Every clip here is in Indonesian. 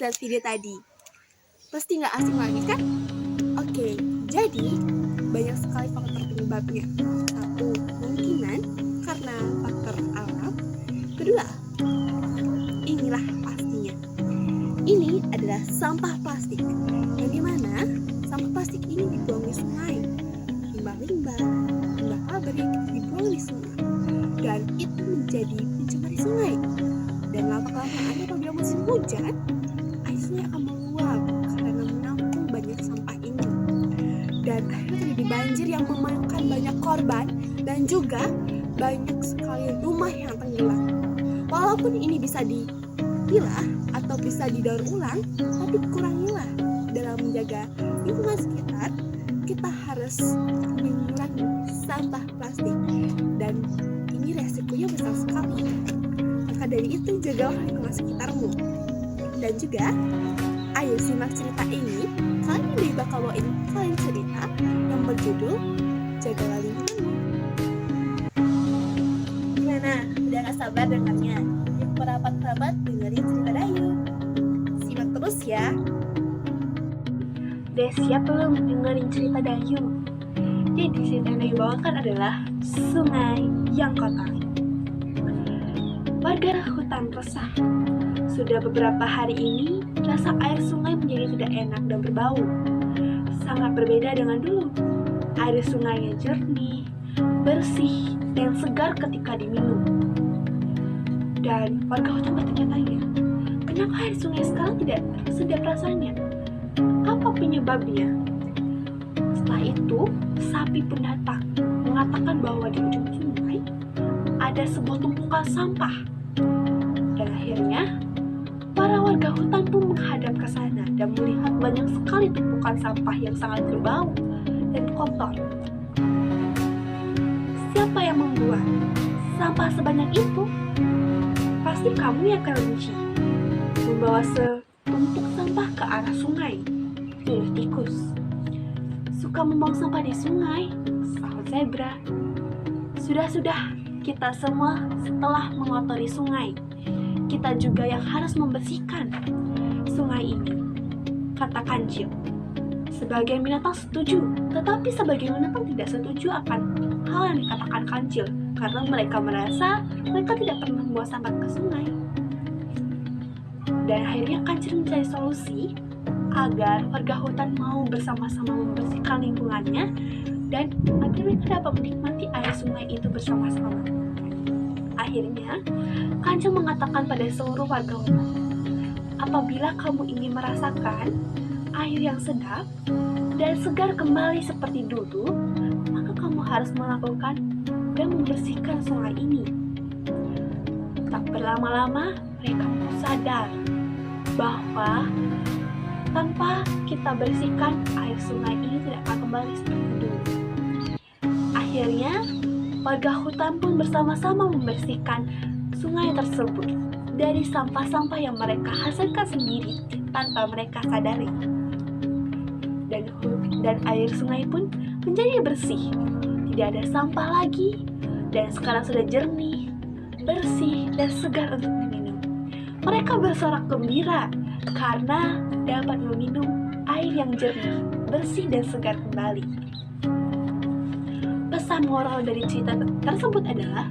lihat video tadi. Pasti nggak asing lagi kan? Oke, jadi banyak sekali faktor penyebabnya. Satu, kemungkinan karena faktor alam. Kedua, inilah pastinya. Ini adalah sampah plastik, yang dimana sampah plastik ini dibuang di sungai. Limbah-limbah pabrik dibuang di sungai, dan itu menjadi pencemari sungai. Dan lama-kelamaan apabila musim hujan, air sungai akan meluap karena menampung banyak sampah ini. Dan akhirnya terjadi banjir yang memakan banyak korban dan juga banyak sekali rumah yang tenggelam. Walaupun ini bisa dipilah atau bisa didaur ulang, tapi kurangilah dalam menjaga lingkungan sekitar. Kita harus mengurangi sampah plastik, dan ini resikonya besar sekali. Maka dari itu, jagalah lingkungan sekitarmu. Dan juga, ayo simak cerita ini. Kali ini bakal bawain kalian cerita yang berjudul Jagalah Lingkunganmu. Gimana? Udah gak sabar dengarnya? Yuk merapat-rapat dengerin cerita Dayu. Simak terus ya. Udah siap belum dengerin cerita Dayu? Jadi cerita yang Dayu bawakan adalah Sungai yang Kotor. Warga hutan resah. Sudah beberapa hari ini, rasa air sungai menjadi tidak enak dan berbau. Sangat berbeda dengan dulu. Air sungainya jernih, bersih, dan segar ketika diminum. Dan warga hutan bertanya-tanya, kenapa air sungai sekarang tidak sedap rasanya? Apa penyebabnya? Setelah itu, sapi pun datang, mengatakan bahwa di ujung sungai ada sebuah tumpukan sampah. Dan akhirnya, para warga hutan pun menghadap ke sana dan melihat banyak sekali tumpukan sampah yang sangat berbau dan kotor. Siapa yang membuat sampah sebanyak itu? Pasti kamu yang akan benci. Membawa setumpuk sampah ke arah sungai. Pilih tikus. Suka membuang sampah di sungai, salah zebra. Sudah, kita semua setelah mengotori sungai, kita juga yang harus membersihkan sungai ini, kata kancil. Sebagian binatang setuju, tetapi sebagian binatang tidak setuju akan hal yang dikatakan kancil, karena mereka merasa mereka tidak pernah membawa sampah ke sungai. Dan akhirnya kancil mencari solusi agar warga hutan mau bersama-sama membersihkan lingkungannya dan agar mereka dapat menikmati air sungai itu bersama-sama. Akhirnya, kancil mengatakan pada seluruh warga hutan, apabila kamu ingin merasakan air yang sedap dan segar kembali seperti dulu, maka kamu harus melakukan dan membersihkan sungai ini. Tak berlama-lama, mereka pun sadar bahwa tanpa kita bersihkan, air sungai ini tidak akan kembali seperti dulu. Akhirnya, warga hutan pun bersama-sama membersihkan sungai tersebut dari sampah-sampah yang mereka hasilkan sendiri tanpa mereka sadari. Dan air sungai pun menjadi bersih, tidak ada sampah lagi, dan sekarang sudah jernih, bersih, dan segar untuk diminum. Mereka bersorak gembira karena dapat meminum air yang jernih, bersih, dan segar kembali. Pesan moral dari cerita tersebut adalah,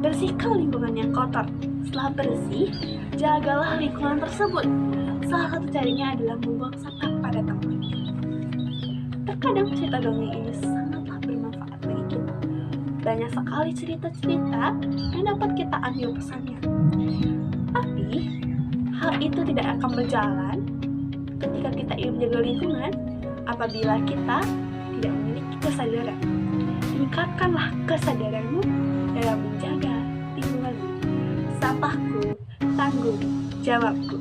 bersihkan lingkungan yang kotor. Setelah bersih, jagalah lingkungan tersebut. Salah satu caranya adalah membuang sampah pada tempatnya. Terkadang cerita dongeng ini sangatlah bermanfaat bagi kita. Banyak sekali cerita-cerita yang dapat kita ambil pesannya. Tapi, hal itu tidak akan berjalan ketika kita ingin menjaga lingkungan apabila kita tidak memiliki kesadaran. Tingkatkanlah kesadaranmu dalam menjaga lingkunganmu. Sampahku, tanggung jawabku.